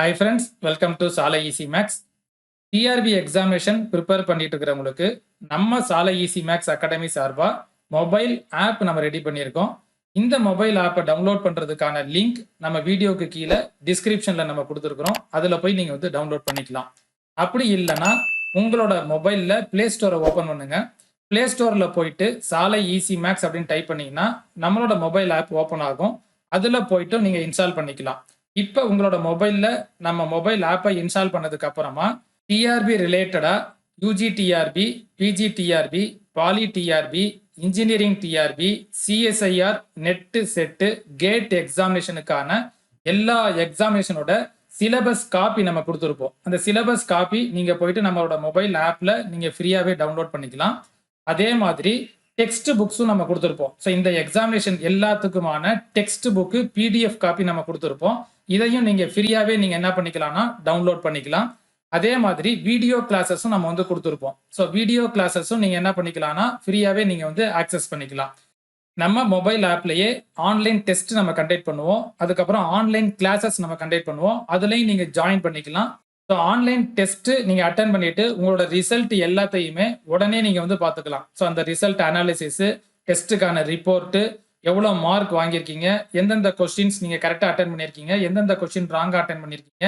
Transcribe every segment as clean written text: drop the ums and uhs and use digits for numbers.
Hi friends, welcome to Sala Easy Max. TRB examination prepare பண்ணிட்டு இருக்கிறவங்களுக்கு நம்ம Sala easy max academy சார்பாக mobile app நம்ம ரெடி பண்ணியிருக்கோம். இந்த மொபைல் ஆப்பை டவுன்லோட் பண்ணுறதுக்கான லிங்க் நம்ம வீடியோக்கு கீழே டிஸ்கிரிப்ஷனில் நம்ம கொடுத்துருக்குறோம். அதில் போய் நீங்கள் வந்து டவுன்லோட் பண்ணிக்கலாம். அப்படி இல்லைன்னா உங்களோட மொபைலில் ப்ளே ஸ்டோரை ஓப்பன் பண்ணுங்க. ப்ளே ஸ்டோரில் போயிட்டு சாலை ஈசி மேக்ஸ் அப்படின்னு டைப் பண்ணிங்கன்னா நம்மளோட மொபைல் ஆப் ஓப்பன் ஆகும். அதில் போயிட்டு நீங்கள் இன்ஸ்டால் பண்ணிக்கலாம். இப்போ உங்களோட மொபைலில் நம்ம மொபைல் ஆப்பை இன்ஸ்டால் பண்ணதுக்கு அப்புறமா டிஆர்பி ரிலேட்டடா UG TRB, PG TRB, poly TRB, engineering TRB, CSIR, NET SET, GATE எக்ஸாமினேஷனுக்கான எல்லா எக்ஸாமினேஷனோட சிலபஸ் காப்பி நம்ம கொடுத்துருப்போம். அந்த சிலபஸ் காப்பி நீங்க போயிட்டு நம்மளோட மொபைல் ஆப்ல நீங்க ஃப்ரீயாவே டவுன்லோட் பண்ணிக்கலாம். அதே மாதிரி டெக்ஸ்ட் புக்ஸும் நம்ம கொடுத்துருப்போம். ஸோ இந்த எக்ஸாமினேஷன் எல்லாத்துக்குமான டெக்ஸ்ட் புக்கு பிடிஎஃப் காப்பி நம்ம கொடுத்துருப்போம். இதையும் நீங்க ஃப்ரீயாவே நீங்க என்ன பண்ணிக்கலாம்னா டவுன்லோட் பண்ணிக்கலாம். அதே மாதிரி வீடியோ கிளாஸஸும் நம்ம வந்து கொடுத்துருப்போம். ஸோ வீடியோ கிளாஸஸும் நீங்க என்ன பண்ணிக்கலாம்னா ஃப்ரீயாவே நீங்க வந்து ஆக்சஸ் பண்ணிக்கலாம். நம்ம மொபைல் ஆப்லயே ஆன்லைன் டெஸ்ட் நம்ம கண்டக்ட் பண்ணுவோம். அதுக்கப்புறம் ஆன்லைன் கிளாஸஸ் நம்ம கண்டக்ட் பண்ணுவோம். அதுலயும் நீங்க ஜாயின் பண்ணிக்கலாம். ஸோ ஆன்லைன் டெஸ்ட் நீங்க அட்டன் பண்ணிட்டு உங்களோட ரிசல்ட் எல்லாத்தையுமே உடனே நீங்க வந்து பார்த்துக்கலாம். ஸோ அந்த ரிசல்ட் அனாலிசிஸ், டெஸ்ட்டுக்கான ரிப்போர்ட்டு, எவ்வளோ மார்க் வாங்கியிருக்கீங்க, எந்தெந்த கொஸ்டின்ஸ் நீங்க கரெக்டாக அட்டன் பண்ணியிருக்கீங்க, எந்தெந்த கொஸ்டின் ராங்காக அட்டன் பண்ணியிருக்கீங்க,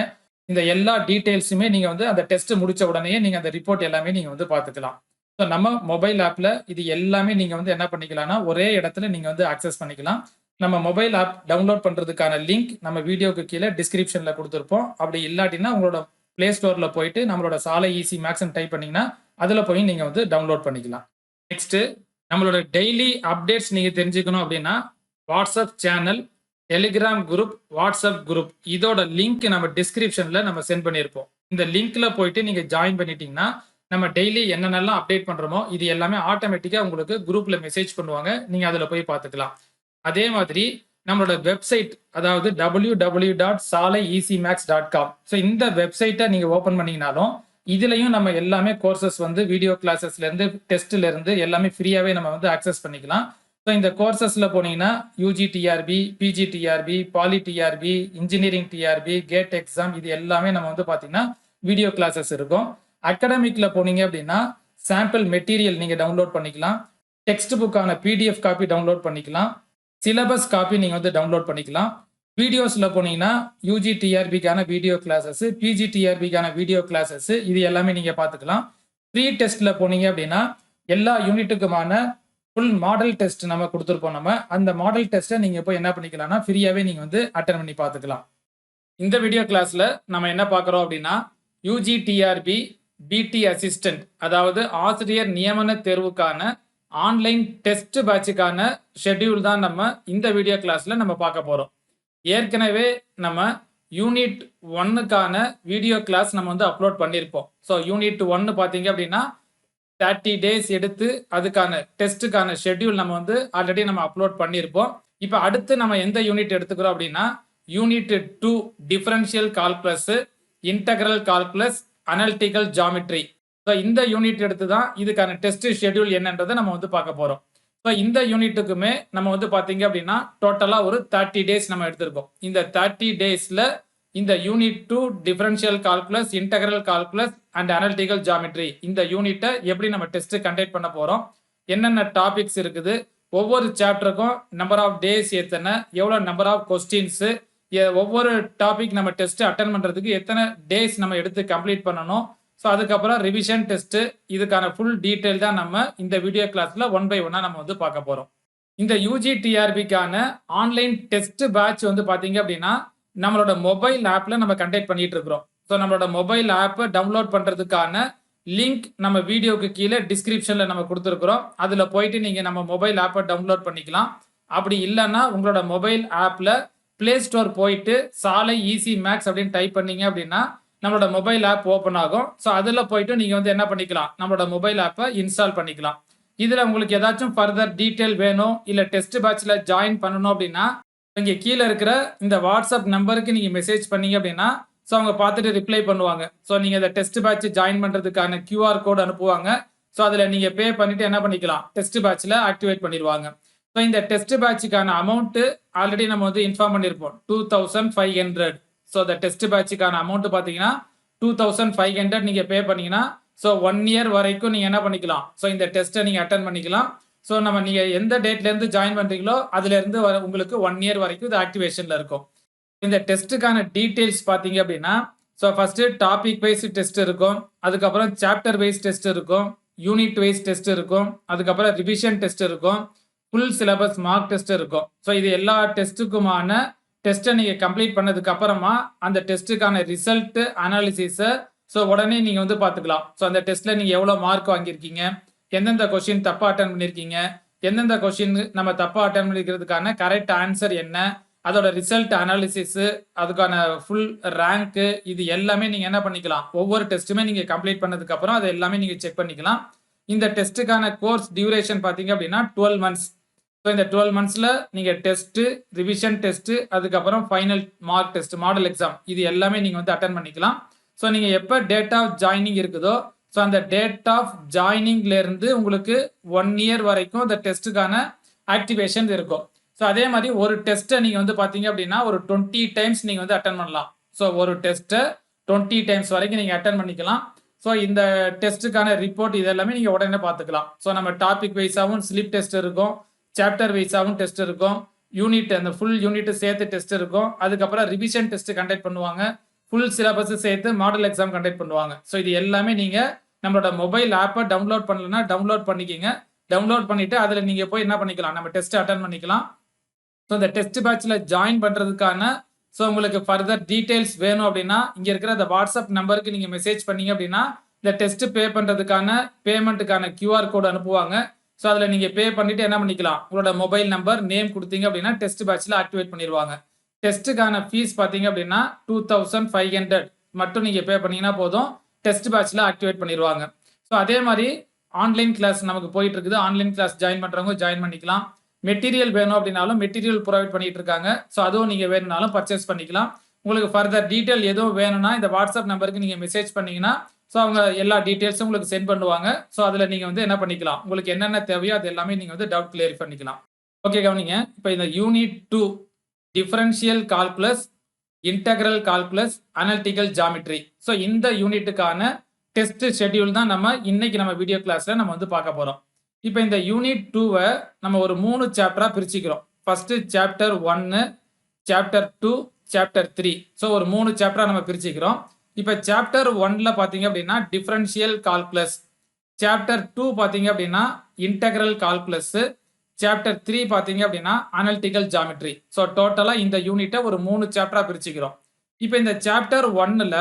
இந்த எல்லா டீடைல்ஸுமே நீங்க வந்து அந்த டெஸ்ட் முடிச்ச உடனே நீங்க அந்த ரிப்போர்ட் எல்லாமே நீங்க வந்து பார்த்துக்கலாம். ஸோ நம்ம மொபைல் ஆப்ல இது எல்லாமே நீங்க வந்து என்ன பண்ணிக்கலாம்னா ஒரே இடத்துல நீங்க வந்து ஆக்சஸ் பண்ணிக்கலாம். நம்ம மொபைல் ஆப் டவுன்லோட் பண்றதுக்கான லிங்க் நம்ம வீடியோக்கு கீழே டிஸ்கிரிப்ஷன்ல கொடுத்துருப்போம். அப்படி இல்லாட்டினா உங்களோட பிளே ஸ்டோர்ல போயிட்டு நம்மளோட சாலை ஈசி மேக்ஸ் டைப் பண்ணீங்கன்னா அதுல போய் நீங்க வந்து டவுன்லோட் பண்ணிக்கலாம். நெக்ஸ்ட் நம்மளோட டெய்லி அப்டேட்ஸ் நீங்க தெரிஞ்சுக்கணும் அப்படின்னா WhatsApp channel, Telegram group, WhatsApp group இதோட லிங்க் நம்ம டிஸ்கிரிப்ஷன்ல நம்ம சென்ட் பண்ணியிருப்போம். இந்த லிங்க்ல போயிட்டு நீங்க ஜாயின் பண்ணிட்டீங்கன்னா நம்ம டெய்லி என்னென்னலாம் அப்டேட் பண்றோமோ இது எல்லாமே ஆட்டோமேட்டிக்கா உங்களுக்கு குரூப்ல மெசேஜ் பண்ணுவாங்க. நீங்க அதுல போய் பார்த்துக்கலாம். அதே மாதிரி நம்மளோட வெப்சைட், அதாவது www.salaiEasyMax.com. ஸோ இந்த வெப்சைட்டை நீங்க ஓபன் பண்ணீங்கனாலும் இதுலயும் நம்ம எல்லாமே கோர்சஸ் வந்து வீடியோ கிளாஸஸ்ல இருந்து டெஸ்ட்ல இருந்து எல்லாமே ஃப்ரீயாவே நம்ம வந்து ஆக்சஸ் பண்ணிக்கலாம். ஸோ இந்த கோர்சஸ்ல போனீங்கன்னா UG TRB, PG TRB, poly TRB, engineering TRB, GATE exam இது எல்லாமே நம்ம வந்து பாத்தீங்கன்னா வீடியோ கிளாஸஸ் இருக்கும். அகாடமிக்ல போனீங்க அப்படின்னா சாம்பிள் மெட்டீரியல் நீங்க டவுன்லோட் பண்ணிக்கலாம். டெக்ஸ்ட் புக்கான பிடிஎஃப் காப்பி டவுன்லோட் பண்ணிக்கலாம். சிலபஸ் காப்பி நீங்க வந்து டவுன்லோட் பண்ணிக்கலாம். வீடியோஸ்ல போனீங்கன்னா யூஜி டிஆர்பிக்கான வீடியோ கிளாஸஸ், பிஜி டிஆர்பிக்கான வீடியோ கிளாஸஸ் இது எல்லாமே நீங்க பார்த்துக்கலாம். ப்ரீ டெஸ்ட்ல போனீங்க அப்படின்னா எல்லா யூனிட்டுக்குமான ஃபுல் மாடல் டெஸ்ட் நம்ம கொடுத்துருப்போம். நம்ம அந்த மாடல் டெஸ்ட்டை நீங்க போய் என்ன பண்ணிக்கலாம்னா ஃப்ரீயாவே நீங்க வந்து அட்டன் பண்ணி பார்த்துக்கலாம். இந்த வீடியோ கிளாஸ்ல நம்ம என்ன பார்க்குறோம் அப்படின்னா யூஜி டிஆர்பி பிடி அசிஸ்டன்ட், அதாவது ஆசிரியர் நியமன தேர்வுக்கான ஆன்லைன் டெஸ்ட் பேட்சுக்கான ஷெட்யூல் தான் நம்ம இந்த வீடியோ கிளாஸ்ல நம்ம பார்க்க போறோம். ஏற்கனவே நம்ம யூனிட் 1க்கான வீடியோ கிளாஸ் நம்ம வந்து அப்லோட் பண்ணியிருப்போம். ஸோ யூனிட் 1 பார்த்தீங்க அப்படின்னா 30 டேஸ் எடுத்து அதுக்கான டெஸ்ட்டுக்கான ஷெட்யூல் நம்ம வந்து ஆல்ரெடி நம்ம அப்லோட் பண்ணியிருப்போம். இப்போ அடுத்து நம்ம எந்த யூனிட் எடுத்துக்கிறோம் அப்படின்னா unit 2 differential calculus, integral calculus, analytical geometry. So இந்த யூனிட் எடுத்து தான் இதுக்கான டெஸ்ட் ஷெட்யூல் என்னன்றதை நம்ம வந்து பார்க்க போறோம். ஸோ இந்த யூனிட்டுக்குமே நம்ம வந்து பார்த்தீங்க அப்படின்னா டோட்டலாக ஒரு 30 டேஸ் நம்ம எடுத்திருக்கோம். இந்த 30 டேஸ்ல இந்த unit 2 differential calculus, integral calculus and analytical geometry இந்த யூனிட்டை எப்படி நம்ம டெஸ்ட் கண்டக்ட் பண்ண போறோம், என்னென்ன டாபிக்ஸ் இருக்குது, ஒவ்வொரு சாப்டருக்கும் நம்பர் ஆஃப் டேஸ் எத்தனை, எவ்வளோ நம்பர் ஆஃப் கொஸ்டின்ஸ், ஒவ்வொரு டாபிக் நம்ம டெஸ்ட் அட்டன் பண்றதுக்கு எத்தனை டேஸ் நம்ம எடுத்து கம்ப்ளீட் பண்ணணும். ஸோ அதுக்கப்புறம் ரிவிஷன் டெஸ்ட் இதுக்கான ஃபுல் டீட்டெயில் தான் நம்ம இந்த வீடியோ கிளாஸ்ல 1 by 1 நம்ம வந்து பார்க்க போறோம். இந்த யூஜி டிஆர்பிக்கான ஆன்லைன் டெஸ்ட் பேட்ச் வந்து பாத்தீங்க அப்படின்னா நம்மளோட மொபைல் ஆப்ல நம்ம கண்டக்ட் பண்ணிட்டு இருக்கிறோம். ஸோ நம்மளோட மொபைல் ஆப்பை டவுன்லோட் பண்றதுக்கான லிங்க் நம்ம வீடியோக்கு கீழே டிஸ்கிரிப்ஷன்ல நம்ம கொடுத்துருக்குறோம். அதுல போயிட்டு நீங்க நம்ம மொபைல் ஆப்பை டவுன்லோட் பண்ணிக்கலாம். அப்படி இல்லைன்னா உங்களோட மொபைல் ஆப்ல பிளே ஸ்டோர் போயிட்டு சாலை ஈசி மேக்ஸ் அப்படின்னு டைப் பண்ணீங்க அப்படின்னா நம்மளோட மொபைல் ஆப் ஓப்பன் ஆகும். ஸோ அதில் போயிட்டு நீங்கள் வந்து என்ன பண்ணிக்கலாம், நம்மளோட மொபைல் ஆப்பை இன்ஸ்டால் பண்ணிக்கலாம். இதில் உங்களுக்கு ஏதாச்சும் ஃபர்தர் டீட்டெயில் வேணும் இல்லை டெஸ்ட் பேட்சில் ஜாயின் பண்ணணும் அப்படின்னா இங்கே கீழே இருக்கிற இந்த வாட்ஸ்அப் நம்பருக்கு நீங்கள் மெசேஜ் பண்ணீங்க அப்படின்னா ஸோ அவங்க பார்த்துட்டு ரிப்ளை பண்ணுவாங்க. ஸோ நீங்கள் இந்த டெஸ்ட் பேட்ச் ஜாயின் பண்ணுறதுக்கான கியூஆர் கோட் அனுப்புவாங்க. ஸோ அதில் நீங்கள் பே பண்ணிட்டு என்ன பண்ணிக்கலாம், டெஸ்ட் பேட்சில் ஆக்டிவேட் பண்ணிடுவாங்க. ஸோ இந்த டெஸ்ட் பேட்சுக்கான அமௌண்ட்டு ஆல்ரெடி நம்ம வந்து இன்ஃபார்ம் பண்ணியிருப்போம் 2500. ஸோ அந்த டெஸ்ட் பேட்சுக்கான அமௌண்ட் பார்த்தீங்கன்னா 2500 நீங்கள் பே பண்ணீங்கன்னா ஸோ 1 இயர் வரைக்கும் நீங்கள் என்ன பண்ணிக்கலாம், ஸோ இந்த டெஸ்ட்டை நீங்கள் அட்டன் பண்ணிக்கலாம். ஸோ நீங்கள் எந்த டேட்லேருந்து ஜாயின் பண்ணுறீங்களோ அதுலேருந்து உங்களுக்கு 1 இயர் வரைக்கும் இது ஆக்டிவேஷனில் இருக்கும். இந்த டெஸ்ட்டுக்கான டீட்டெயில்ஸ் பார்த்தீங்க அப்படின்னா, so first topic wise test இருக்கும், அதுக்கப்புறம் சாப்டர் வைஸ் டெஸ்ட் இருக்கும், யூனிட் வைஸ் டெஸ்ட் இருக்கும், அதுக்கப்புறம் ரிவிஷன் டெஸ்ட் இருக்கும், ஃபுல் சிலபஸ் மார்க் டெஸ்ட் இருக்கும். ஸோ இது எல்லா டெஸ்ட்டுக்குமான டெஸ்ட்டை நீங்கள் கம்ப்ளீட் பண்ணதுக்கு அப்புறமா அந்த டெஸ்ட்டுக்கான ரிசல்ட்டு அனாலிசிஸை ஸோ உடனே நீங்கள் வந்து பார்த்துக்கலாம். ஸோ அந்த டெஸ்ட்டில் நீங்கள் எவ்வளோ மார்க் வாங்கியிருக்கீங்க, எந்தெந்த கொஷின் தப்பாக அட்டன் பண்ணியிருக்கீங்க, எந்தெந்த கொஷின் நம்ம தப்பாக அட்டன் பண்ணிக்கிறதுக்கான கரெக்ட் ஆன்சர் என்ன, அதோட ரிசல்ட் அனாலிசிஸு, அதுக்கான ஃபுல் ரேங்க்கு, இது எல்லாமே நீங்கள் என்ன பண்ணிக்கலாம், ஒவ்வொரு டெஸ்ட்டுமே நீங்கள் கம்ப்ளீட் பண்ணதுக்கப்புறம் அதை எல்லாமே நீங்கள் செக் பண்ணிக்கலாம். இந்த டெஸ்ட்டுக்கான கோர்ஸ் டியூரேஷன் பார்த்தீங்க அப்படின்னா 12 மந்த்ஸ். ஸோ இந்த 12 மந்த்ஸில் நீங்கள் டெஸ்ட்டு, ரிவிஷன் டெஸ்ட்டு, அதுக்கப்புறம் final mark test, model exam, இது எல்லாமே நீங்கள் வந்து அட்டன் பண்ணிக்கலாம். ஸோ நீங்கள் எப்போ டேட் ஆஃப் ஜாயினிங் இருக்குதோ ஸோ அந்த டேட் ஆஃப் ஜாயினிங்லேருந்து உங்களுக்கு 1 இயர் வரைக்கும் இந்த டெஸ்ட்டுக்கான ஆக்டிவேஷன் இருக்கும். ஸோ அதே மாதிரி ஒரு டெஸ்ட்டை நீங்கள் வந்து பார்த்தீங்க அப்படின்னா ஒரு 20 டைம்ஸ் நீங்கள் வந்து அட்டன் பண்ணலாம். ஸோ ஒரு டெஸ்ட்டை 20 டைம்ஸ் வரைக்கும் நீங்கள் அட்டன் பண்ணிக்கலாம். ஸோ இந்த டெஸ்ட்டுக்கான ரிப்போர்ட் இதெல்லாமே நீங்கள் உடனே பார்த்துக்கலாம். ஸோ நம்ம டாபிக் வைஸாகவும் ஸ்லிப் டெஸ்ட் இருக்கும், சாப்டர் வைஸாகவும் டெஸ்ட் இருக்கும், யூனிட் அந்த ஃபுல் யூனிட் சேர்த்து டெஸ்ட் இருக்கும், அதுக்கப்புறம் ரிவிஷன் டெஸ்ட் கண்டக்ட் பண்ணுவாங்க, ஃபுல் சிலபஸ் சேர்த்து மாடல் எக்ஸாம் கண்டக்ட் பண்ணுவாங்க. ஸோ இது எல்லாமே நீங்கள் நம்மளோட மொபைல் ஆப்பை டவுன்லோட் பண்ணலன்னா டவுன்லோட் பண்ணிக்கிங்க. டவுன்லோட் பண்ணிவிட்டு அதில் நீங்கள் போய் என்ன பண்ணிக்கலாம், நம்ம டெஸ்ட் அட்டன் பண்ணிக்கலாம். ஸோ இந்த டெஸ்ட் பேட்சில் ஜாயின் பண்ணுறதுக்கான ஸோ உங்களுக்கு ஃபர்தர் டீட்டெயில்ஸ் வேணும் அப்படின்னா இங்கே இருக்கிற அந்த வாட்ஸ்அப் நம்பருக்கு நீங்கள் மெசேஜ் பண்ணீங்க அப்படின்னா இந்த டெஸ்ட் பே பண்ணுறதுக்கான பேமெண்ட்டுக்கான QR கோடு அனுப்புவாங்க. ஸோ அதில் நீங்கள் பே பண்ணிவிட்டு என்ன பண்ணிக்கலாம், உங்களோட மொபைல் நம்பர் நேம் கொடுத்தீங்க அப்படின்னா டெஸ்ட் பேட்சில் ஆக்டிவேட் பண்ணிடுவாங்க. டெஸ்ட்டுக்கான ஃபீஸ் பார்த்தீங்க அப்படின்னா 2500 மட்டும் நீங்கள் பே பண்ணீங்கன்னா போதும், டெஸ்ட் பேட்சில் ஆக்டிவேட் பண்ணிடுவாங்க. ஸோ அதே மாதிரி ஆன்லைன் கிளாஸ் நமக்கு போயிட்டு இருக்குது, ஆன்லைன் கிளாஸ் ஜாயின் பண்ணுறவங்க ஜாயின் பண்ணிக்கலாம். மெட்டீரியல் வேணும் அப்படின்னாலும் மெட்டீரியல் ப்ரொவைட் பண்ணிட்டு இருக்காங்க. ஸோ அதுவும் நீங்கள் வேணும்னாலும் பர்ச்சேஸ் பண்ணிக்கலாம். உங்களுக்கு ஃபர்தர் டீட்டெயில் எதுவும் வேணும்னா இந்த வாட்ஸ்அப் நம்பருக்கு நீங்கள் மெசேஜ் பண்ணீங்கன்னா ஸோ அவங்க எல்லா டீட்டெயில்ஸும் உங்களுக்கு சென்ட் பண்ணுவாங்க. ஸோ அதில் நீங்கள் வந்து என்ன பண்ணிக்கலாம், உங்களுக்கு என்னென்ன தேவையோ அது எல்லாமே நீங்கள் வந்து டவுட் கிளியர் பண்ணிக்கலாம். ஓகே கவனிங்க, இப்போ இந்த unit 2 differential calculus, integral calculus, analytical geometry, so இந்த யூனிட்டுக்கான டெஸ்ட் ஷெட்யூல் தான் இன்னைக்கு நம்ம வீடியோ கிளாஸில் நம்ம வந்து பார்க்க போகிறோம். இப்போ இந்த யூனிட் 2வை நம்ம ஒரு 3 சாப்டராக பிரிச்சுக்கிறோம். First chapter 1, chapter 2, chapter 3. So ஒரு 3 சாப்டராக நம்ம பிரிச்சுக்கிறோம். இப்போ சாப்டர் 1ல பார்த்தீங்க அப்படின்னா டிஃபரன்ஷியல் கால்குலஸ், சாப்டர் 2 பார்த்தீங்க அப்படின்னா இன்டெக்ரல் கால்குலஸ், சாப்டர் 3 பார்த்தீங்க அப்படின்னா அனலிட்டிக்கல் ஜாமெட்ரி. ஸோ டோட்டலாக இந்த யூனிட்டை ஒரு 3 சாப்டராக பிரிச்சுக்கிறோம். இப்போ இந்த சாப்டர் 1ல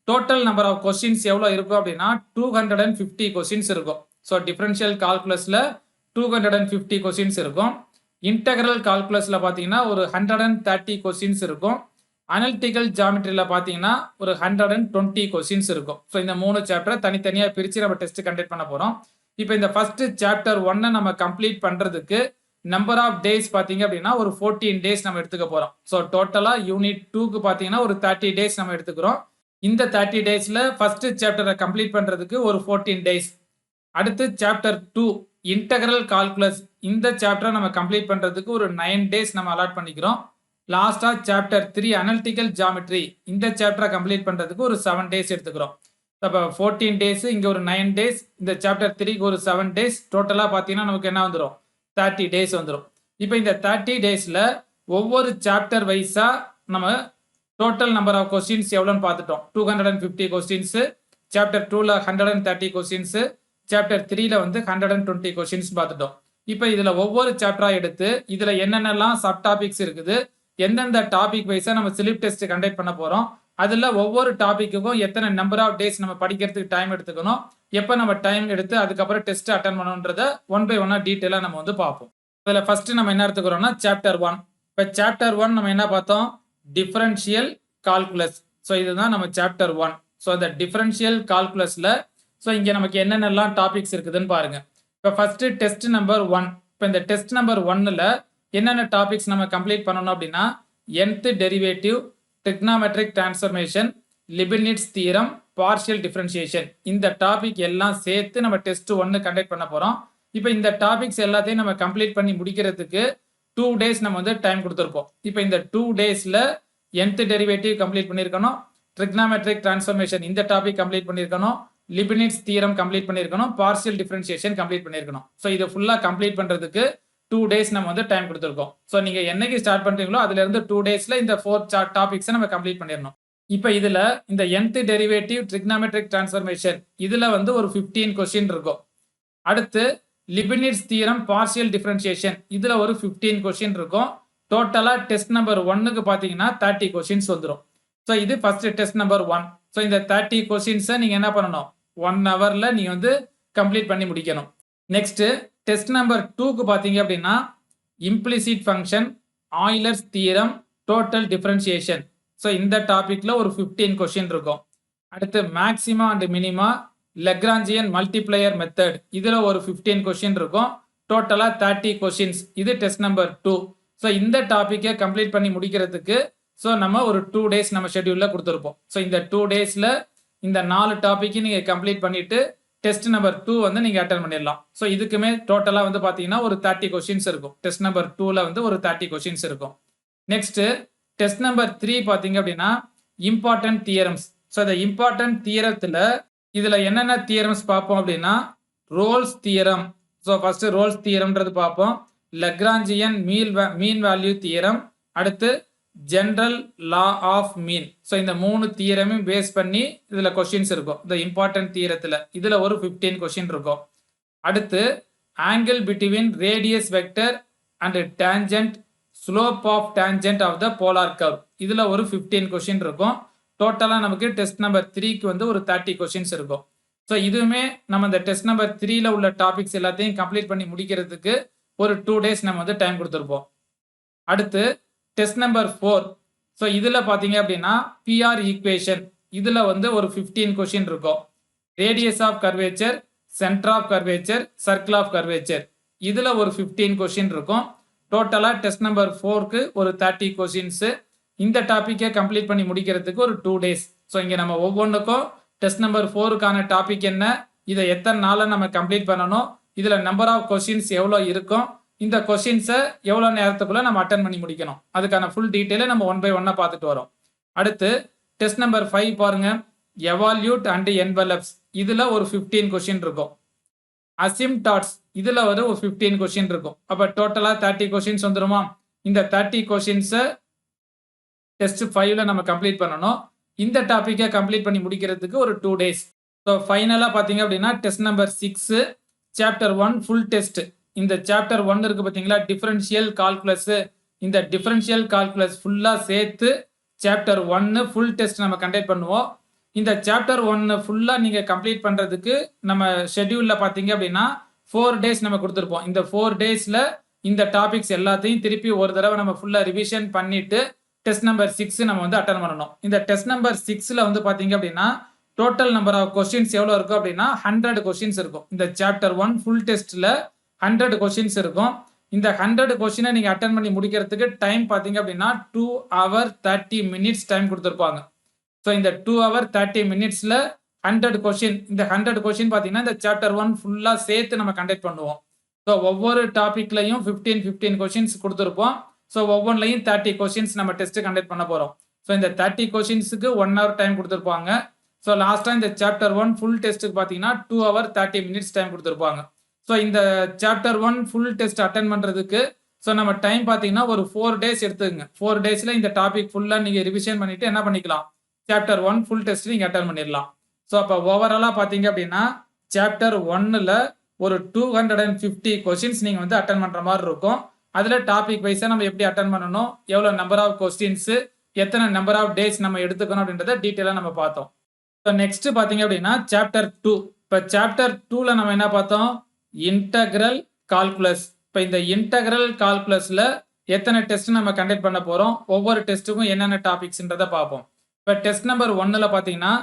டோட்டல் நம்பர் ஆஃப் கொஸ்டின்ஸ் எவ்வளோ இருக்கும் அப்படின்னா 250 கொஸ்டின்ஸ் இருக்கும். ஸோ டிஃபரன்ஷியல் கால்குலஸில் 250 கொஸ்டின்ஸ் இருக்கும். இன்டெக்ரல் கால்குலஸில் பார்த்தீங்கன்னா ஒரு 130 கொஸ்டின்ஸ் இருக்கும். அனலிட்டிக்கல் ஜாமெட்ரியில் பார்த்தீங்கன்னா ஒரு 120 கொஸ்டின்ஸ் இருக்கும். ஸோ இந்த 3 சாப்டரை தனித்தனியாக பிரித்து நம்ம டெஸ்ட் கண்டக்ட் பண்ண போகிறோம். இப்போ இந்த ஃபர்ஸ்ட் சாப்டர் 1 நம்ம கம்ப்ளீட் பண்ணுறதுக்கு நம்பர் ஆஃப் டேஸ் பார்த்தீங்க அப்படின்னா ஒரு 14 டேஸ் நம்ம எடுத்துக்க போகிறோம். ஸோ டோட்டலாக யூனிட் 2க்கு பார்த்தீங்கன்னா ஒரு 30 டேஸ் நம்ம எடுத்துக்கிறோம். இந்த 30 டேஸில் ஃபர்ஸ்ட் சாப்டரை கம்ப்ளீட் பண்ணுறதுக்கு ஒரு 14 டேஸ். அடுத்து சாப்டர் 2 இன்டெக்ரல் கால்குலஸ், இந்த சாப்டரை நம்ம கம்ப்ளீட் பண்ணுறதுக்கு ஒரு 9 டேஸ் நம்ம அலாட் பண்ணிக்கிறோம். லாஸ்ட்டாக சாப்டர் 3 அனலிட்டிக்கல் ஜாமெட்ரி, இந்த சாப்டரை கம்ப்ளீட் பண்ணுறதுக்கு ஒரு 7 டேஸ் எடுத்துக்கிறோம். அப்போ 14 டேஸ், இங்கே ஒரு 9 டேஸ், இந்த சாப்டர் 3க்கு ஒரு 7 டேஸ், டோட்டலாக பார்த்தீங்கன்னா நமக்கு என்ன வந்துடும், 30 டேஸ் வந்துடும். இப்போ இந்த 30 டேஸில் ஒவ்வொரு சாப்டர் வைஸாக நம்ம டோட்டல் நம்பர் ஆஃப் கொஸ்டின்ஸ் எவ்வளோன்னு பார்த்துட்டோம். 250 கொஸ்டின்ஸு, சாப்டர் 2ல 130 கொஸ்டின்ஸு, சாப்டர் 3ல வந்து 120 கொஸ்டின்ஸ் பார்த்துட்டோம். இப்போ இதில் ஒவ்வொரு சாப்டராக எடுத்து இதில் என்னென்னலாம் சப் டாபிக்ஸ் இருக்குது, எந்தெந்த டாபிக் வைஸாக நம்ம ஸ்லிப் டெஸ்ட் கண்டக்ட் பண்ண போகிறோம், அதில் ஒவ்வொரு டாப்பிக்குக்கும் எத்தனை நம்பர் ஆஃப் டேஸ் நம்ம படிக்கிறதுக்கு டைம் எடுத்துக்கணும், எப்போ நம்ம டைம் எடுத்து அதுக்கப்புறம் டெஸ்ட் அட்டன் பண்ணணுன்றத ஒன் பை ஒன்னாக டீட்டெயிலாக நம்ம வந்து பார்ப்போம். இதில் ஃபஸ்ட்டு நம்ம என்ன எடுத்துக்கிறோம்னா சாப்டர் 1. இப்போ சாப்டர் 1 நம்ம என்ன பார்த்தோம், டிஃபரன்ஷியல் கால்குலஸ். ஸோ இதுதான் நம்ம சாப்டர் 1. ஸோ இந்த டிஃபரன்ஷியல் கால்குலஸில் ஸோ இங்கே நமக்கு என்னென்னலாம் டாபிக்ஸ் இருக்குதுன்னு பாருங்கள். இப்போ ஃபஸ்ட்டு டெஸ்ட் நம்பர் 1. இப்போ இந்த டெஸ்ட் நம்பர் 1ல் என்னென்ன டாபிக்ஸ் நம்ம கம்ப்ளீட் பண்ணணும் அப்படின்னா nth derivative, trigonometric transformation, Leibniz theorem, partial differentiation, இந்த டாபிக் எல்லாம் சேர்த்து நம்ம டெஸ்ட் 1 கண்டக்ட் பண்ண போகிறோம். இப்போ இந்த டாபிக்ஸ் எல்லாத்தையும் நம்ம கம்ப்ளீட் பண்ணி முடிக்கிறதுக்கு 2 டேஸ் நம்ம வந்து டைம் கொடுத்துருப்போம். இப்போ இந்த 2 டேஸில் nth டெரிவேட்டிவ் கம்ப்ளீட் பண்ணியிருக்கணும், ட்ரிக்னாமெட்ரிக் டிரான்ஸ்ஃபர்மேஷன் இந்த டாபிக் கம்ப்ளீட் பண்ணியிருக்கணும், லிபினிட்ஸ் தியரம் கம்ப்ளீட் பண்ணியிருக்கணும், பார்ஷியல் டிஃபரன்ஷியேஷன் கம்ப்ளீட் பண்ணியிருக்கணும். ஸோ இது ஃபுல்லாக கம்ப்ளீட் பண்ணுறதுக்கு 2 days நம்ம வந்து டைம் கொடுத்துருக்கோம். ஸோ நீங்கள் என்னைக்கு ஸ்டார்ட் பண்ணுறீங்களோ அதுலேருந்து 2 daysல இந்த 4 டாபிக்ஸை நம்ம கம்ப்ளீட் பண்ணிடணும். இப்போ இதில் இந்த nth டெரிவேட்டிவ் ட்ரிக்னாமெட்ரிக் டிரான்ஸ்ஃபர்மேஷன் இதில் வந்து ஒரு 15 கொஸ்டின் இருக்கும். அடுத்து லிபினிட்ஸ் தியரம் பார்ஷியல் டிஃபரன்ஷியேஷன் இதில் ஒரு 15 கொஸ்டின் இருக்கும். டோட்டலாக டெஸ்ட் நம்பர் 1க்கு பார்த்தீங்கன்னா 30 கொஸ்டின்ஸ் வந்துடும். ஸோ இது ஃபர்ஸ்ட் டெஸ்ட் நம்பர் 1. ஸோ இந்த 30 கொஸ்டின்ஸை நீங்கள் என்ன பண்ணணும், 1 ஹவரில் நீங்கள் வந்து கம்ப்ளீட் பண்ணி முடிக்கணும். நெக்ஸ்ட் டெஸ்ட் நம்பர் 2க்கு பார்த்தீங்க அப்படின்னா implicit function, Euler's theorem, total differentiation. So இந்த டாபிக்ல ஒரு 15 கொஸ்டின் இருக்கும். அடுத்து maxima and minima, Lagrangian multiplier method இதில் ஒரு 15 கொஸ்டின் இருக்கும். டோட்டலாக 30 கொஸ்டின்ஸ். இது டெஸ்ட் நம்பர் 2. ஸோ இந்த டாப்பிக்கை கம்ப்ளீட் பண்ணி முடிக்கிறதுக்கு ஸோ நம்ம ஒரு 2 days நம்ம ஷெட்யூலில் கொடுத்துருப்போம். ஸோ இந்த 2 daysல இந்த 4 டாப்பிக்கு நீங்கள் கம்ப்ளீட் பண்ணிட்டு டெஸ்ட் நம்பர் 2 வந்து நீங்கள் அட்டன் பண்ணிடலாம். ஸோ இதுக்குமே டோட்டலாக வந்து பார்த்தீங்கன்னா ஒரு 30 கொஸ்டின்ஸ் இருக்கும். டெஸ்ட் நம்பர் 2ல வந்து ஒரு 30 கொஸ்டின்ஸ் இருக்கும். நெக்ஸ்ட் டெஸ்ட் நம்பர் 3 பார்த்தீங்க அப்படின்னா இம்பார்ட்டன்ட் தியரம்ஸ். ஸோ இந்த இம்பார்ட்டன்ட் தியரத்தில் இதில் என்னென்ன தியரம்ஸ் பார்ப்போம் அப்படின்னா Rolle's theorem. So first Rolle's தியரம்ன்றது பார்ப்போம். லெக்ராஞ்சியன் மீன் வேல்யூ தியரம், அடுத்து general law of mean. So இந்த 3 தியரமும் பேஸ் பண்ணி இதில் கொஸ்டின்ஸ் இருக்கும். இந்த இம்பார்ட்டன்ட் தியரத்தில் இதில் ஒரு 15 கொஸ்டின் இருக்கும். அடுத்து angle between radius vector and tangent, slope of tangent of the polar curve இதில் ஒரு 15 கொஸ்டின் இருக்கும். டோட்டலாக நமக்கு டெஸ்ட் நம்பர் 3க்கு வந்து ஒரு 30 கொஸ்டின்ஸ் இருக்கும். ஸோ இதுவுமே நம்ம இந்த டெஸ்ட் நம்பர் 3ல உள்ள டாபிக்ஸ் எல்லாத்தையும் கம்ப்ளீட் பண்ணி முடிக்கிறதுக்கு ஒரு 2 days நம்ம வந்து டைம் கொடுத்துருப்போம். அடுத்து டெஸ்ட் நம்பர் 4. ஸோ இதில் பார்த்தீங்க அப்படின்னா பிஆர் ஈக்குவேஷன் இதில் வந்து ஒரு 15 கொஸ்டின் இருக்கும். Radius of curvature, centre of curvature, circle of curvature இதில் ஒரு 15 கொஸ்டின் இருக்கும். டோட்டலாக டெஸ்ட் நம்பர் 4க்கு ஒரு 30 கொஸ்டின்ஸு. இந்த டாப்பிக்கை கம்ப்ளீட் பண்ணி முடிக்கிறதுக்கு ஒரு 2 days. ஸோ இங்கே நம்ம ஒவ்வொன்றுக்கும் டெஸ்ட் நம்பர் 4க்கான டாபிக் என்ன, இதை எத்தனை நாளில் நம்ம கம்ப்ளீட் பண்ணணும், இதில் நம்பர் ஆஃப் கொஸ்டின்ஸ் எவ்வளோ இருக்கும், இந்த கொஸ்டின்ஸை எவ்வளோ நேரத்துக்குள்ளே நம்ம அட்டன் பண்ணி முடிக்கணும், அதுக்கான ஃபுல் டீட்டெயிலை நம்ம 1 by 1 பார்த்துட்டு வரோம். அடுத்து டெஸ்ட் நம்பர் 5 பாருங்க, எவால்யூட் அண்ட் என்வெலப்ஸ் இதில் ஒரு 15 கொஸ்டின் இருக்கும். அசிம்டாட்ஸ் இதில் ஒரு 15 கொஸ்டின் இருக்கும். அப்போ டோட்டலாக 30 கொஸ்டின்ஸ் வந்துருமா. இந்த 30 கொஸ்டின்ஸை டெஸ்ட் 5ல நம்ம கம்ப்ளீட் பண்ணணும். இந்த டாப்பிக்கை கம்ப்ளீட் பண்ணி முடிக்கிறதுக்கு ஒரு 2 days. ஸோ ஃபைனலாக பார்த்தீங்க அப்படின்னா test number 6 chapter 1 full test. இந்த சாப்டர் 1 இருக்கு பார்த்தீங்களா, டிஃபரன்ஷியல் கால்குலஸ். இந்த டிஃபரன்ஷியல் கால்குலஸ் ஃபுல்லாக சேர்த்து சாப்டர் 1 ஃபுல் டெஸ்ட் நம்ம கண்டக்ட் பண்ணுவோம். இந்த சாப்டர் 1 ஃபுல்லாக நீங்கள் கம்ப்ளீட் பண்ணுறதுக்கு நம்ம ஷெட்யூலில் பார்த்தீங்க அப்படின்னா 4 days நம்ம கொடுத்துருப்போம். இந்த 4 daysல இந்த டாபிக்ஸ் எல்லாத்தையும் திருப்பி ஒரு தடவை நம்ம ஃபுல்லாக ரிவிஷன் பண்ணிட்டு டெஸ்ட் நம்பர் 6 நம்ம வந்து அட்டன் பண்ணணும். இந்த டெஸ்ட் நம்பர் 6ல வந்து பார்த்தீங்க அப்படின்னா டோட்டல் நம்பர் ஆஃப் கொஸ்டின்ஸ் எவ்வளோ இருக்கும் அப்படின்னா 100 கொஸ்டின்ஸ் இருக்கும். இந்த சாப்டர் 1 ஃபுல் டெஸ்ட்டில் 100 கொஸ்டின்ஸ் இருக்கும். இந்த 100 கொஸ்டினை நீங்கள் அட்டன் பண்ணி முடிக்கிறதுக்கு டைம் பார்த்தீங்க அப்படின்னா 2 hours 30 minutes டைம் கொடுத்துருப்பாங்க. ஸோ இந்த 2 hours 30 minutesல 100 கொஸ்டின், இந்த 100 கொஸ்டின் பார்த்தீங்கன்னா இந்த சாப்டர் 1 ஃபுல்லாக சேர்த்து நம்ம கண்டக்ட் பண்ணுவோம். ஸோ ஒவ்வொரு டாபிக்லையும் 15 கொஸ்டின்ஸ் கொடுத்துருப்போம். ஸோ ஒவ்வொன்றிலையும் 30 கொஸ்டின்ஸ் நம்ம டெஸ்ட் கண்டக்ட் பண்ண போகிறோம். ஸோ இந்த 30 கொஸ்டின்ஸுக்கு 1 hour டைம் கொடுத்துருப்பாங்க. ஸோ லாஸ்ட்டாக இந்த சாப்டர் 1 ஃபுல் டெஸ்ட்டுக்கு பார்த்தீங்கன்னா 2 hours 30 minutes டைம் கொடுத்துருப்பாங்க. ஸோ இந்த சாப்டர் 1 ஃபுல் டெஸ்ட் அட்டன் பண்ணுறதுக்கு ஸோ நம்ம டைம் பார்த்தீங்கன்னா ஒரு 4 days எடுத்துக்கங்க. 4 daysல இந்த டாபிக் ஃபுல்லாக நீங்கள் ரிவிஷன் பண்ணிட்டு என்ன பண்ணிக்கலாம், சாப்டர் 1 ஃபுல் டெஸ்ட் நீங்கள் அட்டன் பண்ணிடலாம். ஸோ அப்போ ஓவராலாக பார்த்தீங்க அப்படின்னா சாப்டர் 1ல் ஒரு 250 கொஸ்டின்ஸ் நீங்கள் வந்து அட்டன் பண்ணுற மாதிரி இருக்கும். அதில் டாபிக் வைஸாக நம்ம எப்படி அட்டன் பண்ணணும், எவ்வளோ நம்பர் ஆஃப் கொஸ்டின்ஸு, எத்தனை நம்பர் ஆஃப் டேஸ் நம்ம எடுத்துக்கணும் அப்படின்றத டீட்டெயிலாக நம்ம பார்த்தோம். ஸோ நெக்ஸ்ட் பார்த்தீங்க அப்படின்னா சாப்டர் 2. இப்போ சாப்டர் 2ல நம்ம என்ன பார்த்தோம், இன்டகிரல் கால்குலஸ். இப்போ இந்த இன்டகிரல் கால்குலஸில் எத்தனை டெஸ்ட் நம்ம கண்டக்ட் பண்ண போகிறோம், ஒவ்வொரு டெஸ்ட்டுக்கும் என்னென்ன டாபிக்ஸ்ன்றதை பார்ப்போம். இப்போ டெஸ்ட் நம்பர் 1ல் பார்த்தீங்கன்னா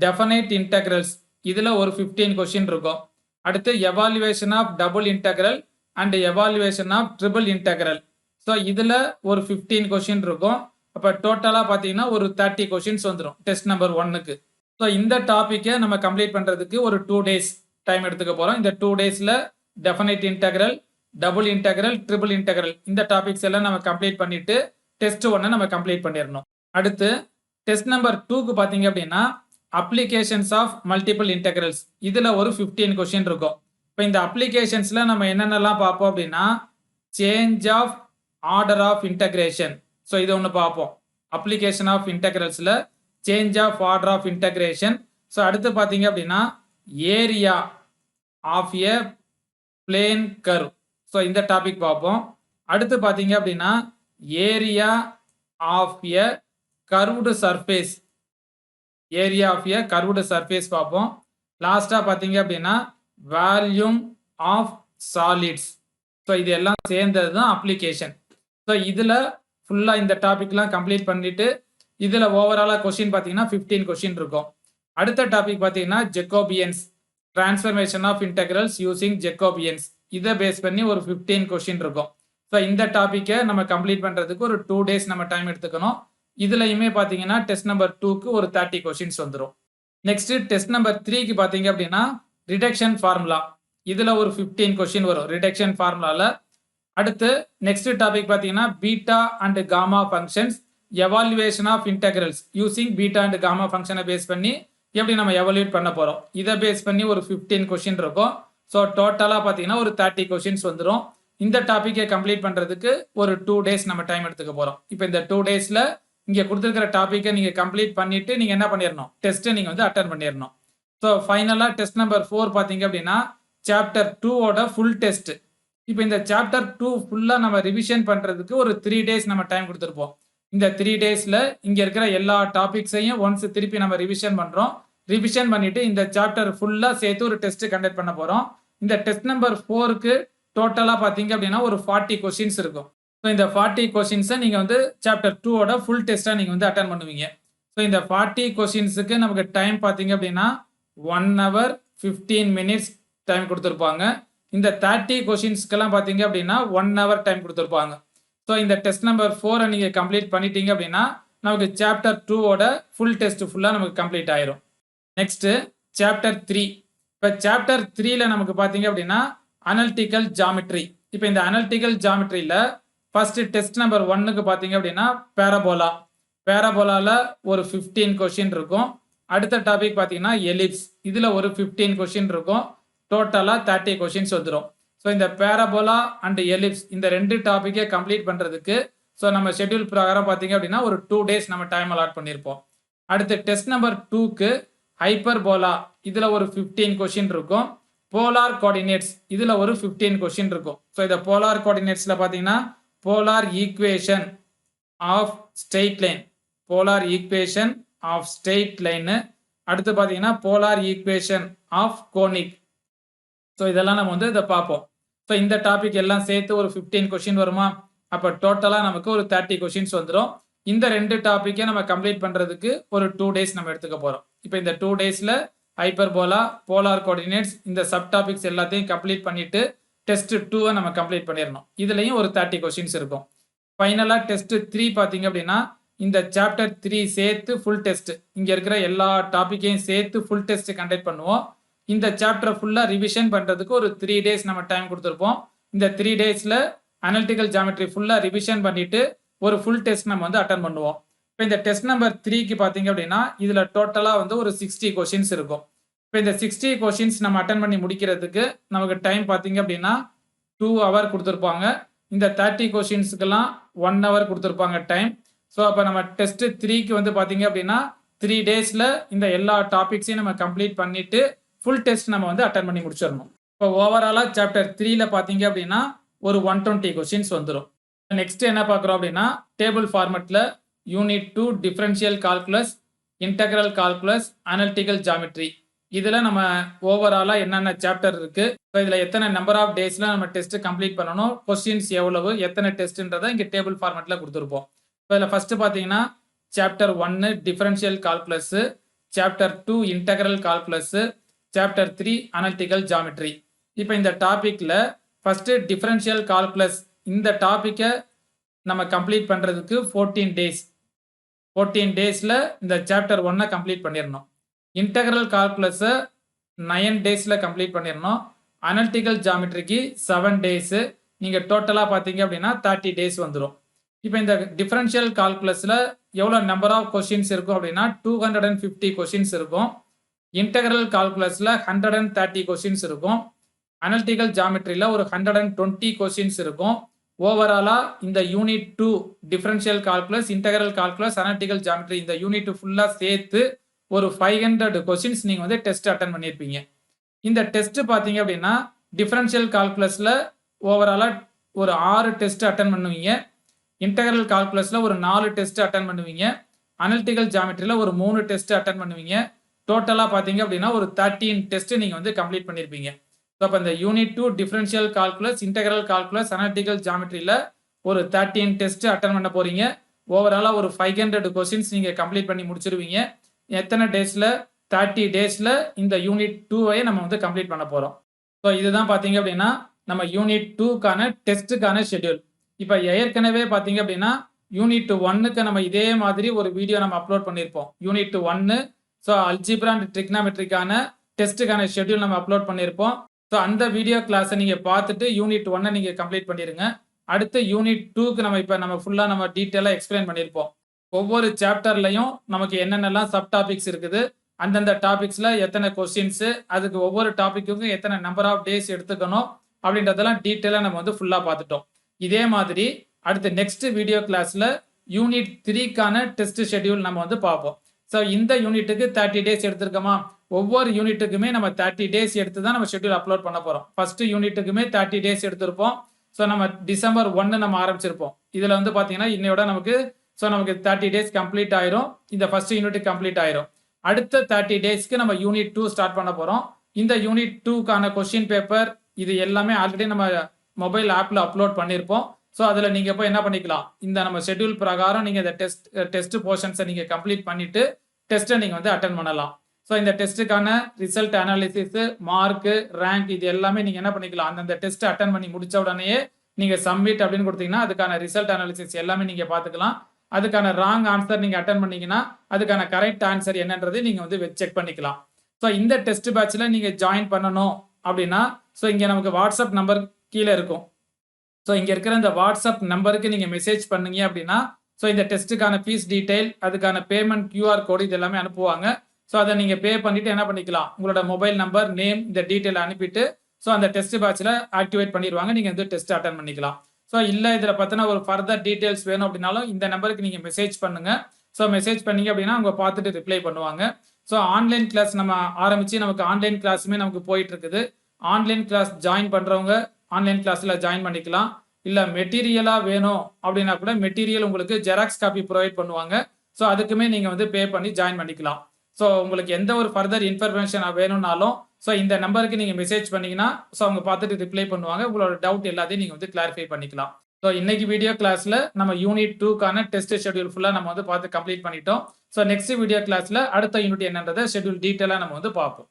டெஃபனைட் இன்டகிரல்ஸ் இதில் ஒரு 15 கொஸ்டின் இருக்கும். அடுத்து evaluation of double integral and evaluation of triple integral. So இதில் ஒரு 15 கொஸ்டின் இருக்கும். அப்போ டோட்டலாக பார்த்தீங்கன்னா ஒரு 30 கொஸ்டின்ஸ் வந்துடும் டெஸ்ட் நம்பர் 1க்கு. ஸோ இந்த டாப்பிக்கை நம்ம கம்ப்ளீட் பண்ணுறதுக்கு ஒரு 2 days டைம் எடுத்துக்க போகிறோம். இந்த 2 daysல definite integral, double integral, triple integral இந்த டாபிக்ஸ் எல்லாம் நம்ம கம்ப்ளீட் பண்ணிட்டு டெஸ்ட் 1 நம்ம கம்ப்ளீட் பண்ணிடணும். அடுத்து டெஸ்ட் நம்பர் 2க்கு பார்த்தீங்க அப்படின்னா அப்ளிகேஷன்ஸ் ஆஃப் மல்டிபிள் இன்டெக்ரல்ஸ் இதில் ஒரு 15 கொஷின் இருக்கும். இப்போ இந்த அப்ளிகேஷன்ஸில் நம்ம என்னென்னலாம் பார்ப்போம் அப்படின்னா change of order of integration. So இது ஒன்று பார்ப்போம். அப்ளிகேஷன் ஆஃப் இன்டெக்ரல்ஸில் change of order of integration. So அடுத்து பார்த்தீங்க அப்படின்னா area of a plane curve. So இந்த டாபிக் பார்ப்போம். அடுத்து பார்த்தீங்க அப்படின்னா area of a curved surface. Area of a curved surface பார்ப்போம். லாஸ்ட்டாக பார்த்தீங்க அப்படின்னா வால்யூம் ஆஃப் சாலிட்ஸ். ஸோ இது எல்லாம் சேர்ந்தது தான் அப்ளிகேஷன். ஸோ இதில் ஃபுல்லாக இந்த டாபிக்லாம் கம்ப்ளீட் பண்ணிட்டு இதில் ஓவராலாக கொஷின் பார்த்தீங்கன்னா 15 கொஷின் இருக்கும். அடுத்த டாபிக் பார்த்தீங்கன்னா ஜெக்கோபியன்ஸ், டிரான்ஸ்ஃபர்மேஷன் ஆஃப் இன்டெக்ரல்ஸ் யூசிங் ஜெக்கோபியன்ஸ். இதை பேஸ் பண்ணி ஒரு 15 கொஷின் இருக்கும். ஸோ இந்த டாப்பிக்கை நம்ம கம்ப்ளீட் பண்ணுறதுக்கு ஒரு 2 days நம்ம டைம் எடுத்துக்கணும். இதுலையுமே பார்த்தீங்கன்னா டெஸ்ட் நம்பர் 2க்கு ஒரு 30 கொஷின்ஸ் வந்துடும். நெக்ஸ்ட் டெஸ்ட் நம்பர் 3க்கு பார்த்தீங்க அப்படின்னா ரிடக்ஷன் ஃபார்முலா. இதில் ஒரு 15 கொஷின் வரும் ரிடக்ஷன் ஃபார்முலாவில். அடுத்து நெக்ஸ்ட் டாபிக் பார்த்தீங்கன்னா beta and gamma functions, evaluation of integrals using beta and gamma ஃபங்க்ஷனை பேஸ் பண்ணி எப்படி நம்ம எவாலுவேட் பண்ண போகிறோம். இதை பேஸ் பண்ணி ஒரு 15 கொஷின் இருக்கும். ஸோ டோட்டலாக பார்த்தீங்கன்னா ஒரு 30 கொஷின்ஸ் வந்துடும். இந்த டாப்பிக்கை கம்ப்ளீட் பண்ணுறதுக்கு ஒரு 2 days நம்ம டைம் எடுத்துக்க போகிறோம். இப்போ இந்த 2 daysல இங்கே கொடுத்துருக்கிற டாப்பிக்கை நீங்கள் கம்ப்ளீட் பண்ணிட்டு நீங்கள் என்ன பண்ணிடணும், டெஸ்ட்டை நீங்கள் வந்து அட்டன் பண்ணிடணும். ஸோ ஃபைனலாக டெஸ்ட் நம்பர் 4 பார்த்தீங்க அப்படின்னா சாப்டர் 2ஓட ஃபுல் டெஸ்ட். இப்போ இந்த சாப்டர் 2 ஃபுல்லாக நம்ம ரிவிஷன் பண்ணுறதுக்கு ஒரு 3 days நம்ம டைம் கொடுத்துருப்போம். இந்த 3 daysல இங்கே இருக்கிற எல்லா டாபிக்ஸையும் ஒன்ஸ் திருப்பி நம்ம ரிவிஷன் பண்ணுறோம். ரிவிஷன் பண்ணிட்டு இந்த சாப்டர் ஃபுல்லாக சேர்த்து ஒரு டெஸ்ட் கண்டக்ட் பண்ண போகிறோம். இந்த டெஸ்ட் நம்பர் 4க்கு டோட்டலாக பார்த்தீங்க அப்படின்னா ஒரு 40 கொஷின்ஸ் இருக்கும். ஸோ இந்த 40 கொஷின்ஸை நீங்கள் வந்து சாப்டர் 2ஓட ஃபுல் டெஸ்ட்டாக நீங்கள் வந்து அட்டன் பண்ணுவீங்க. ஸோ இந்த 40 கொஷின்ஸுக்கு நமக்கு டைம் பார்த்தீங்க அப்படின்னா 1 hour 15 minutes டைம் கொடுத்துருப்பாங்க. இந்த 30 கொஷின்ஸ்க்கெல்லாம் பார்த்தீங்க அப்படின்னா 1 hour டைம் கொடுத்துருப்பாங்க. ஸோ இந்த டெஸ்ட் நம்பர் 4 நீங்கள் கம்ப்ளீட் பண்ணிட்டீங்க அப்படின்னா நமக்கு சாப்டர் 2ஓட ஃபுல் டெஸ்ட் ஃபுல்லாக நமக்கு கம்ப்ளீட் ஆயிரும். Next chapter 3. இப்போ சாப்டர் 3ல நமக்கு பார்த்தீங்க அப்படின்னா அனலிட்டிக்கல் ஜாமெட்ரி. இப்போ இந்த அனலிட்டிக்கல் ஜாமெட்ரியில் ஃபர்ஸ்ட் டெஸ்ட் நம்பர் 1க்கு பார்த்தீங்க அப்படின்னா பேரபோலா. பேரபோலாவில் ஒரு 15 கொஷின் இருக்கும். அடுத்த டாபிக் பார்த்தீங்கன்னா எலிப்ஸ். இதில் ஒரு 15 கொஷின் இருக்கும். டோட்டலாக 30 கொஷின்ஸ் வந்துடும். ஸோ இந்த பேரபோலா அண்ட் எலிப்ஸ் இந்த 2 டாப்பிக்கை கம்ப்ளீட் பண்ணுறதுக்கு ஸோ நம்ம ஷெட்யூல் பிரகாரம் பார்த்தீங்க அப்படின்னா ஒரு 2 days நம்ம டைம் அலாட் பண்ணியிருப்போம். அடுத்து டெஸ்ட் நம்பர் 2க்கு ஹைப்பர்போலா. இதில் ஒரு 15 கொஷின் இருக்கும். போலார் கோஆர்டினேட்ஸ் இதில் ஒரு 15 கொஷின் இருக்கும். ஸோ இந்த போலார் கோஆர்டினேட்ஸில் பார்த்தீங்கன்னா polar equation of straight line, polar equation of straight line. அடுத்து பார்த்தீங்கன்னா polar equation of conic. So இதெல்லாம் நம்ம வந்து இதை பார்ப்போம். ஸோ இந்த டாபிக் எல்லாம் சேர்த்து ஒரு 15 கொஷின் வருமா? அப்போ டோட்டலாக நமக்கு ஒரு 30 கொஷின்ஸ் வந்துடும். இந்த 2 டாப்பிக்கை நம்ம கம்ப்ளீட் பண்ணுறதுக்கு ஒரு 2 days நம்ம எடுத்துக்க போகிறோம். இப்போ இந்த 2 daysல ஹைப்பர்போலா, போலார் கோஆர்டினேட்ஸ் இந்த சப் டாபிக்ஸ் எல்லாத்தையும் கம்ப்ளீட் பண்ணிட்டு டெஸ்ட் 2வை நம்ம கம்ப்ளீட் பண்ணிடணும். இதுலையும் ஒரு 30 கொஷின்ஸ் இருக்கும். ஃபைனலாக டெஸ்ட் 3 பார்த்தீங்க அப்படின்னா இந்த சாப்டர் 3 சேர்த்து ஃபுல் டெஸ்ட், இங்கே இருக்கிற எல்லா டாப்பிக்கையும் சேர்த்து ஃபுல் டெஸ்ட் கண்டக்ட் பண்ணுவோம். இந்த சாப்டர் ஃபுல்லாக ரிவிஷன் பண்ணுறதுக்கு ஒரு 3 days நம்ம டைம் கொடுத்துருப்போம். இந்த 3 daysல அனலிட்டிக்கல் ஜாமெட்ரி ஃபுல்லாக ரிவிஷன் பண்ணிட்டு ஒரு ஃபுல் டெஸ்ட் நம்ம வந்து அட்டன் பண்ணுவோம். இப்போ இந்த டெஸ்ட் நம்பர் 3க்கு பார்த்தீங்க அப்படின்னா இதில் டோட்டலாக வந்து ஒரு 60 கொஷின்ஸ் இருக்கும். இப்போ இந்த 60 கொஷின்ஸ் நம்ம அட்டன் பண்ணி முடிக்கிறதுக்கு நமக்கு டைம் பார்த்தீங்க அப்படின்னா 2 hour கொடுத்துருப்பாங்க. இந்த 30 கொஷின்ஸுக்கெல்லாம் 1 hour கொடுத்துருப்பாங்க டைம். ஸோ அப்போ நம்ம டெஸ்ட் 3க்கு வந்து பார்த்தீங்க அப்படின்னா 3 daysல இந்த எல்லா டாபிக்ஸையும் நம்ம கம்ப்ளீட் பண்ணிட்டு ஃபுல் டெஸ்ட் நம்ம வந்து அட்டன் பண்ணி முடிச்சிடணும். இப்போ ஓவராலாக சாப்டர் 3ல பார்த்தீங்க அப்படின்னா ஒரு 120 கொஷின்ஸ் வந்துடும். நெக்ஸ்ட் என்ன பார்க்குறோம் அப்படின்னா டேபிள் ஃபார்மெட்டில் unit 2 differential calculus, integral calculus, analytical geometry. இதில் நம்ம ஓவராலாக என்னென்ன சாப்டர் இருக்குது, ஸோ இதில் எத்தனை நம்பர் ஆஃப் டேஸில் நம்ம டெஸ்ட்டு கம்ப்ளீட் பண்ணணும், கொஸ்டின்ஸ் எவ்வளவு, எத்தனை டெஸ்ட்டுன்றதை இங்கே டேபிள் ஃபார்மெட்டில் கொடுத்துருப்போம். ஸோ இதில் ஃபஸ்ட்டு பார்த்தீங்கன்னா chapter 1 differential calculus, chapter 2 integral calculus, chapter 3 analytical geometry. இப்போ இந்த டாப்பிக்கில் ஃபஸ்ட்டு டிஃபரன்ஷியல் கால்குலஸ் இந்த டாப்பிக்கை நம்ம கம்ப்ளீட் பண்ணுறதுக்கு 14 days. 14 daysல இந்த சாப்டர் 1 கம்ப்ளீட் பண்ணிடணும். இன்டெக்ரல் கால்குலஸை 9 daysல கம்ப்ளீட் பண்ணிடணும். அனலிட்டிக்கல் ஜாமெட்ரிக்கு 7 days. நீங்கள் டோட்டலாக பார்த்தீங்க அப்படின்னா 30 days வந்துடும். இப்போ இந்த டிஃபரன்ஷியல் கால்குலஸில் எவ்வளோ நம்பர் ஆஃப் கொஷின்ஸ் இருக்கும் அப்படின்னா 250 கொஷின்ஸ் இருக்கும். இன்டெக்ரல் கால்குலஸில் 130 கொஷின்ஸ் இருக்கும். அனலிட்டிக்கல் ஜாமெட்ரியில் ஒரு 120 கொஷின்ஸ் இருக்கும். ஓவராலாக இந்த unit 2 differential calculus, integral calculus, analytical geometry இந்த யூனிட் ஃபுல்லாக சேர்த்து ஒரு 500 கொஷின்ஸ் நீங்கள் வந்து டெஸ்ட் அட்டன் பண்ணியிருப்பீங்க. இந்த டெஸ்ட் பார்த்தீங்க அப்படின்னா டிஃபரன்ஷியல் கால்குலஸில் ஓவராலாக ஒரு 6 டெஸ்ட் அட்டன் பண்ணுவீங்க. இன்டெக்ரல் கால்குலஸில் ஒரு 4 டெஸ்ட் அட்டன் பண்ணுவீங்க. அனலிட்டிக்கல் ஜாமெட்ரியில் ஒரு 3 டெஸ்ட் அட்டன் பண்ணுவீங்க. டோட்டலாக பார்த்தீங்க அப்படின்னா ஒரு 13 டெஸ்ட் நீங்கள் வந்து கம்ப்ளீட் பண்ணியிருப்பீங்க. ஸோ அப்போ இந்த unit 2 differential calculus, integral calculus, analytical ஜாமெட்ரியில் ஒரு 13 டெஸ்ட் அட்டன் பண்ண போறீங்க. ஓவராலாக ஒரு 500 கொஸ்டின்ஸ் நீங்கள் கம்ப்ளீட் பண்ணி முடிச்சிருவீங்க. எத்தனை டேஸில்? 30 டேஸில் இந்த யூனிட் 2ஐ நம்ம வந்து கம்ப்ளீட் பண்ண போகிறோம். ஸோ இதுதான் பார்த்தீங்க அப்படின்னா நம்ம யூனிட் 2க்கான டெஸ்ட்டுக்கான ஷெட்யூல். இப்போ ஏற்கனவே பார்த்தீங்க அப்படின்னா யூனிட் 1க்கு நம்ம இதே மாதிரி ஒரு வீடியோ நம்ம அப்லோட் பண்ணியிருப்போம். யூனிட் 1 ஸோ அல்ஜிப்ரா அண்ட் ட்ரிக்னாமெட்ரிக்கான டெஸ்ட்டுக்கான ஷெட்யூல் நம்ம அப்லோட் பண்ணியிருப்போம். ஸோ அந்த வீடியோ கிளாஸை நீங்கள் பார்த்துட்டு யூனிட் 1 நீங்கள் கம்ப்ளீட் பண்ணிடுங்க. அடுத்து யூனிட் 2க்கு நம்ம ஃபுல்லாக நம்ம டீட்டெயிலாக எக்ஸ்பிளைன் பண்ணியிருப்போம். ஒவ்வொரு சாப்டர்லையும் நமக்கு என்னென்னலாம் சப் டாபிக்ஸ் இருக்குது, அந்தந்த டாபிக்ஸில் எத்தனை கொஸ்டின்ஸு, அதுக்கு ஒவ்வொரு டாப்பிக்குக்கும் எத்தனை நம்பர் ஆஃப் டேஸ் எடுத்துக்கணும் அப்படின்றதெல்லாம் டீட்டெயிலாக நம்ம வந்து ஃபுல்லாக பார்த்துட்டோம். இதே மாதிரி அடுத்து நெக்ஸ்ட் வீடியோ கிளாஸில் யூனிட் 3க்கான டெஸ்ட் ஷெட்யூல் நம்ம வந்து பார்ப்போம். ஸோ இந்த யூனிட்டுக்கு 30 டேஸ் எடுத்திருக்கோமா, ஒவ்வொரு யூனிட்டுக்குமே நம்ம 30 டேஸ் எடுத்து தான் நம்ம ஷெட்யூல் அப்லோட் பண்ண போகிறோம். ஃபர்ஸ்ட் யூனிட்டுக்குமே 30 டேஸ் எடுத்திருப்போம். ஸோ நம்ம டிசம்பர் 1 நம்ம ஆரம்பிச்சிருப்போம். இதில் வந்து பார்த்தீங்கன்னா இன்னையோட நமக்கு 30 டேஸ் கம்ப்ளீட் ஆயிரும். இந்த ஃபர்ஸ்ட் யூனிட் கம்ப்ளீட் ஆயிரும். அடுத்த 30 டேஸ்க்கு நம்ம யூனிட் 2 ஸ்டார்ட் பண்ண போகிறோம். இந்த யூனிட் 2க்கான கொஸ்டின் பேப்பர் இது எல்லாமே ஆல்ரெடி நம்ம மொபைல் ஆப்பில் அப்லோட் பண்ணியிருப்போம். ஸோ அதில் நீங்கள் போய் என்ன பண்ணிக்கலாம், இந்த நம்ம ஷெட்யூல் பிரகாரம் நீங்கள் இந்த டெஸ்ட் போர்ஷன்ஸை நீங்கள் கம்ப்ளீட் பண்ணிவிட்டு டெஸ்ட்டை நீங்கள் வந்து அட்டன் பண்ணலாம். ஸோ இந்த டெஸ்ட்டுக்கான ரிசல்ட் அனாலிசிஸ், மார்க்கு, ரேங்க் இது எல்லாமே நீங்கள் என்ன பண்ணிக்கலாம், அந்தந்த டெஸ்ட் அட்டன் பண்ணி முடிச்ச உடனே நீங்கள் சப்மிட் அப்படின்னு கொடுத்தீங்கன்னா அதுக்கான ரிசல்ட் அனாலிசிஸ் எல்லாமே நீங்கள் பார்த்துக்கலாம். அதுக்கான ராங் ஆன்சர் நீங்கள் அட்டன் பண்ணீங்கன்னா அதுக்கான கரெக்ட் ஆன்சர் என்னன்றது நீங்கள் வந்து செக் பண்ணிக்கலாம். ஸோ இந்த டெஸ்ட் பேட்சில் நீங்கள் ஜாயின் பண்ணணும் அப்படின்னா ஸோ இங்கே நமக்கு வாட்ஸ்அப் நம்பர் கீழே இருக்கும். ஸோ இங்கே இருக்கிற இந்த வாட்ஸ்அப் நம்பருக்கு நீங்கள் மெசேஜ் பண்ணீங்க அப்படின்னா ஸோ இந்த டெஸ்ட்டுக்கான ஃபீஸ் டீட்டெயில், அதுக்கான பேமெண்ட் QR கோடு இது எல்லாமே அனுப்புவாங்க. ஸோ அதை நீங்கள் பே பண்ணிவிட்டு என்ன பண்ணிக்கலாம், உங்களோட மொபைல் நம்பர், நேம் இந்த டீட்டெயில் அனுப்பிட்டு ஸோ அந்த டெஸ்ட் பேட்சில் ஆக்டிவேட் பண்ணிடுவாங்க. நீங்கள் வந்து டெஸ்ட் அட்டன் பண்ணிக்கலாம். ஸோ இல்லை இதில் பார்த்தினா ஒரு ஃபர்தர் டீட்டெயில்ஸ் வேணும் அப்படின்னாலும் இந்த நம்பருக்கு நீங்கள் மெசேஜ் பண்ணுங்கள். ஸோ மெசேஜ் பண்ணீங்க அப்படின்னா அவங்க பார்த்துட்டு ரிப்ளை பண்ணுவாங்க. ஸோ ஆன்லைன் கிளாஸ் நம்ம ஆரம்பித்து நமக்கு ஆன்லைன் கிளாஸுமே நமக்கு போயிட்டு இருக்குது. ஆன்லைன் கிளாஸ் ஜாயின் பண்ணுறவங்க ஆன்லைன் கிளாஸில் ஜாயின் பண்ணிக்கலாம். இல்லை மெட்டீரியலாக வேணும் அப்படின்னா கூட மெட்டீரியல் உங்களுக்கு ஜெராக்ஸ் காப்பி ப்ரொவைட் பண்ணுவாங்க. ஸோ அதுக்குமே நீங்கள் வந்து பே பண்ணி ஜாயின் பண்ணிக்கலாம். ஸோ உங்களுக்கு எந்த ஒரு ஃபர்தர் இன்ஃபர்மேஷன் வேணும்னாலும் ஸோ இந்த நம்பருக்கு நீங்கள் மெசேஜ் பண்ணீங்கன்னா ஸோ அவங்க பார்த்துட்டு ரிப்ளை பண்ணுவாங்க. உங்களோட டவுட் எல்லாத்தையும் நீங்கள் வந்து கிளாரிஃபை பண்ணிக்கலாம். ஸோ இன்னைக்கு வீடியோ கிளாஸில் நம்ம யூனிட் 2க்கான டெஸ்ட் ஷெட்யூல் ஃபுல்லாக நம்ம வந்து பார்த்து கம்ப்ளீட் பண்ணிட்டோம். ஸோ நெக்ஸ்ட் வீடியோ கிளாஸில் அடுத்த யூனிட் என்னன்றதை ஷெட்யூல் டீட்டெயிலாக நம்ம வந்து பார்ப்போம்.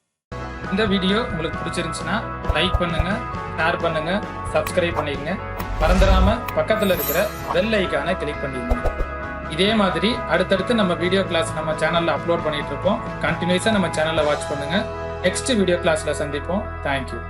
இந்த வீடியோ உங்களுக்கு பிடிச்சிருந்துச்சுன்னா லைக் பண்ணுங்க, ஷேர் பண்ணுங்க, சப்ஸ்கிரைப் பண்ணிடுங்க. மறந்துடாம பக்கத்தில் இருக்கிற பெல் ஐக்கானை கிளிக் பண்ணிடுங்க. இதே மாதிரி அடுத்தடுத்து நம்ம வீடியோ கிளாஸ் நம்ம சேனல்ல அப்லோட் பண்ணிட்டு இருப்போம். கண்டினியூஸா நம்ம சேனல்ல வாட்ச் பண்ணுங்க. நெக்ஸ்ட் வீடியோ கிளாஸ்ல சந்திப்போம். தேங்க்யூ.